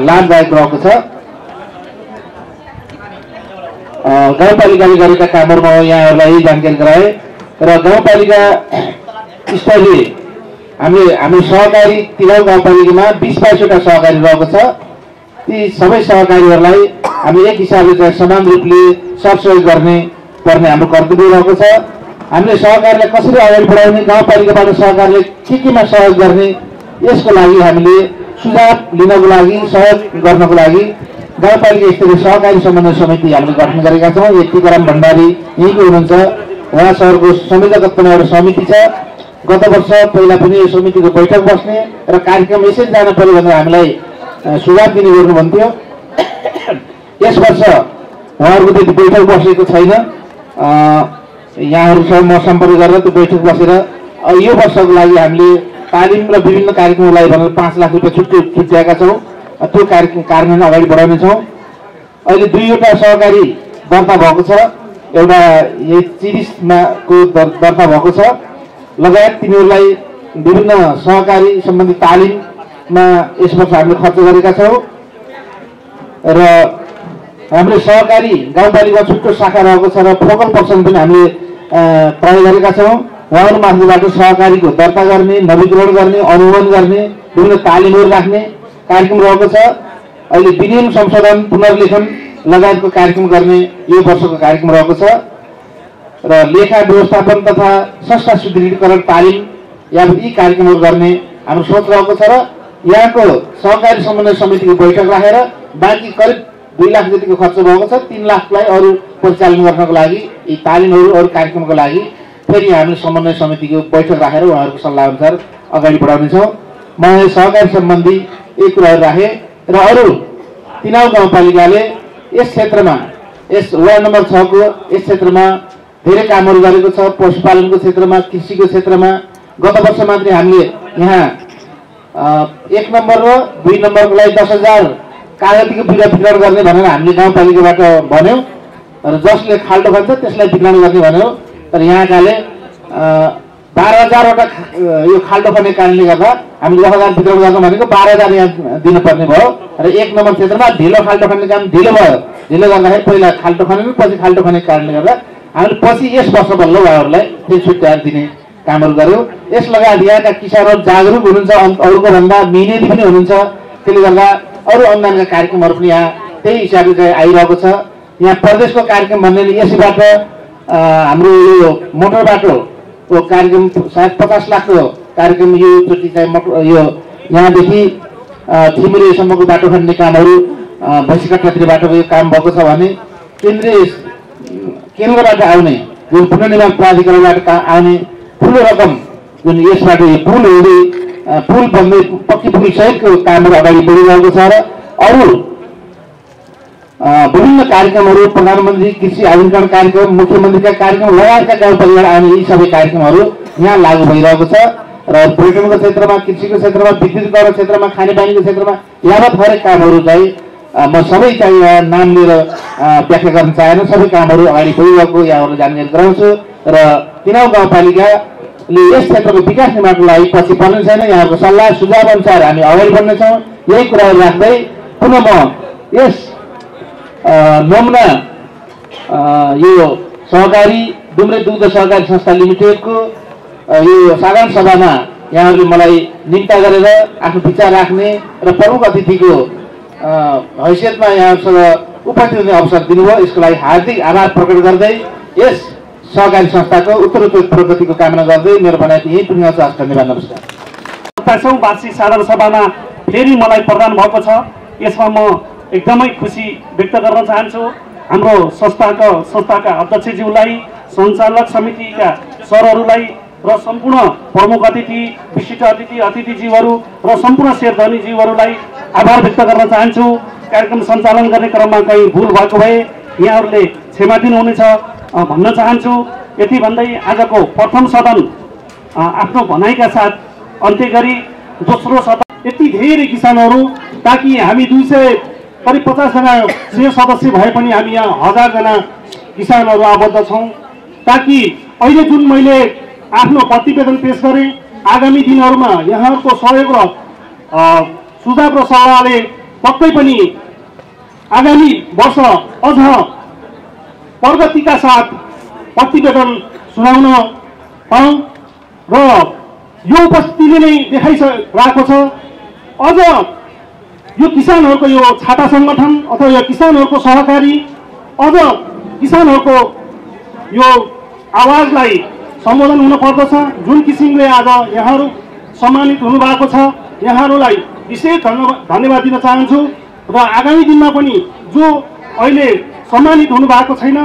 लाभदायक रहेको छ। गाउँपालिकाले गरेका कामहरूमा यहाँहरूलाई यही जानकारी गराए र गाउँपालिका स्तरले हामी सहकारी तिनाउ गाउँपालिकामा 20-22वटा सहकारी रहेको छ। ती सबै सहकारीहरूलाई हामी एक हिसाबले चाहिँ समान रूपले सहयोग गर्ने पर्ने हाम्रो कर्तव्य रहेको छ। हामीले सहकारीलाई कसरी अगाडि बढाउने, गाउँपालिकाबाट सहकारीले केमा सहयोग गर्ने यसको लागि हामीले सुझाव लिनको लागि, सहयोग गर्नको लागि गाउँपालिका स्तरीय सहकारी समन्वय समिति हामीले गठन गरेका छौँ। टीकाराम भण्डारी यहीँको हुनुहुन्छ, उहाँ सहरको संयोजकत्वमा एउटा समिति छ। गत वर्ष पहिला पनि यो समितिको बैठक बस्ने र कार्यक्रम यसरी जान पर्यो भनेर हामीलाई सुझाव दिने गर्नुभन्थ्यो। यस वर्ष उहाँहरूको त्यति बैठक बसेको छैन। यहाँहरूसँग म सम्पर्क गरेर त्यो बैठक बसेर यो वर्षको लागि हामीले तालिम र विभिन्न कार्यक्रमको लागि भनेर 5 लाख रुपियाँ छुट्याएका छौँ। त्यो कार्यक्रम कार्यान्वयन अगाडि बढाउनेछौँ। अहिले 2वटा सहकारी दर्ता भएको छ। एउटा यही चिरिसमा को दर्ता भएको छ। लगायत तिनीहरूलाई विभिन्न सहकारी सम्बन्धी तालिम यस वर्ष हामीले खर्च गरेका छौँ र हाम्रो सहकारी गाउँपालिका छुट्टो शाखा रहेको छ र फोकल पर्सन पनि हामीले तय गरेका छौँ। उहाँहरू माथिबाट सहकारीको दर्ता गर्ने, नवीकरण गर्ने, अनुमोदन गर्ने, विभिन्न तालिमहरू राख्ने कार्यक्रम रहेको छ। अहिले विनियम संशोधन, पुनर्लेखन लगायतको कार्यक्रम गर्ने यो वर्षको कार्यक्रम रहेको छ र लेखा व्यवस्थापन तथा संस्था सुदृढीकरण तालिम यावत यी कार्यक्रमहरू गर्ने हाम्रो सोच रहेको छ र यहाँको सहकारी समन्वय समितिको बैठक राखेर बाँकी करिब 2 लाख जतिको खर्च भएको छ। 3 लाखलाई अरू परिचालन गर्नको लागि यी तालिमहरू अरू कार्यक्रमको लागि फेरि हामीले समन्वय समितिको बैठक राखेर उहाँहरूको सल्लाह अनुसार अगाडि बढाउनेछौँ। म सहकारी सम्बन्धी यी कुराहरू राखेँ र अरू तिनाउ गाउँपालिकाले यस क्षेत्रमा यस वार्ड नम्बर 6 को यस क्षेत्रमा धेरै कामहरू गरेको छ। पशुपालनको क्षेत्रमा, कृषिको क्षेत्रमा गत वर्ष मात्रै हामीले यहाँ 1 नम्बर र 2 नम्बरको लागि 10,000 कागतीको बिरुवा वितरण गर्ने भनेर हामीले गाउँपालिकाबाट भन्यौँ र जसले खाल्डो खन्छ त्यसलाई वितरण गर्ने भन्यौँ। तर यहाँकाले 12,000वटा यो खाल्डो खन्ने कारणले गर्दा हामीले 10,000 वितरण गर्नु भनेको 12,000 यहाँ दिनुपर्ने भयो र 1 नम्बर क्षेत्रमा ढिलो खाल्डो खन्ने काम ढिलो भयो। ढिलो गर्दाखेरि पहिला खाल्डो खनेर पछि खाल्डो खनेको कारणले गर्दा हामीले पछि यस वर्ष बल्ल उहाँहरूलाई फेरि छुट्याएर दिने कामहरू गऱ्यौँ। यस लगायत यहाँका किसानहरू जागरुक हुनुहुन्छ, अरूको भन्दा मिहिनेत पनि हुनुहुन्छ। त्यसले गर्दा अरू अनुदानका कार्यक्रमहरू पनि यहाँ त्यही हिसाबले चाहिँ आइरहेको छ। यहाँ प्रदेशको कार्यक्रम भन्ने यसैबाट हाम्रो यो मोटर बाटोको कार्यक्रम सायद 50 लाखको कार्यक्रम योचोटि चाहिँ यो यहाँदेखि थिमिरेसम्मको बाटो खन्ने कामहरू भैँसीकट्टातिर बाटोको यो काम भएको छ भने केन्द्रबाट आउने जुन पुनर्निर्माण प्राधिकरणबाट आउने ठुलो रकम जुन यसबाट यो पुल हुँदै पुल बन्दै पक्की पुल सहितको कामहरू अगाडि बढिरहेको छ र अरू विभिन्न कार्यक्रमहरू प्रधानमन्त्री कृषि आधुनिकीकरण कार्यक्रम, मुख्यमन्त्रीका कार्यक्रम लगायतका गाउँपालिकाबाट आउने यी सबै कार्यक्रमहरू यहाँ लागू भइरहेको छ र पर्यटनको क्षेत्रमा, कृषिको क्षेत्रमा, विद्युतीकरण क्षेत्रमा, खानेपानीको क्षेत्रमा यावत हरेक कामहरू चाहिँ म सबै चाहिँ यहाँ नाम लिएर व्याख्या गर्न चाहेन। सबै कामहरू अगाडि बढिरहेको यहाँहरूलाई जानकारी गराउँछु र तिनाउ गाउँपालिकाले यस क्षेत्रको विकास निर्माणको लागि पछि पर्ने छैन। यहाँको सल्लाह सुझाव अनुसार हामी अगाडि बढ्नेछौँ। यही कुराहरू राख्दै पुनः म यस नमुना यो सहकारी डुम्रे दुग्ध सहकारी संस्था लिमिटेडको यो साधारण सभामा यहाँहरूले मलाई निम्ता गरेर आफ्नो विचार राख्ने र प्रमुख अतिथिको हैसियतमा यहाँसँग उपस्थित हुने अवसर दिनुभयो। यसको लागि हार्दिक आभार प्रकट गर्दै यस सहकारी संस्थाको उत्तरोत्तर प्रगतिको कामना गर्दै मेरो भनाइ यही पुग्न चाहन्छु। धन्यवाद, नमस्कार। 27औं वार्षिक साधारण सभामा फेरि मलाई प्रदान भएको छ। यसमा म एकदमै खुसी व्यक्त गर्न चाहन्छु। हाम्रो संस्थाका अध्यक्षज्यूलाई, सञ्चालक समितिका सरहरूलाई र सम्पूर्ण प्रमुख अतिथि, विशिष्ट अतिथि, अतिथिज्यूहरू र सम्पूर्ण शेरधनीज्यूहरूलाई आभार व्यक्त गर्न चाहन्छु। कार्यक्रम सञ्चालन गर्ने क्रममा कहीँ भुल भएको भए यहाँहरूले क्षमा दिनुहुनेछ भन्न चाहन्छु। यति भन्दै आजको प्रथम सदन आफ्नो भनाइका साथ अन्त्य गरी दोस्रो सदन यति धेरै किसानहरू, ताकि हामी 250 जना सदस्य भए पनि हामी यहाँ 1000 जना किसानहरू आबद्ध छौँ। ताकि अहिले जुन मैले आफ्नो प्रतिवेदन पेश गरेँ, आगामी दिनहरूमा यहाँहरूको सहयोग र सुझाव र सल्लाहले पक्कै पनि आगामी वर्ष अझ प्रगतिका साथ प्रतिवेदन सुनाउन पाऊँ र यो उपस्थितिले नै देखाइरहेको छ अझ यो किसानहरूको यो छाता सङ्गठन अथवा यो किसानहरूको सहकारी अझ किसानहरूको यो आवाजलाई सम्बोधन हुन पर्दछ। जुन किसिमले आज यहाँहरू सम्मानित हुनुभएको छ, यहाँहरूलाई विशेष धन्यवाद दिन चाहन्छु र आगामी दिनमा पनि जो अहिले सम्मानित हुनुभएको छैन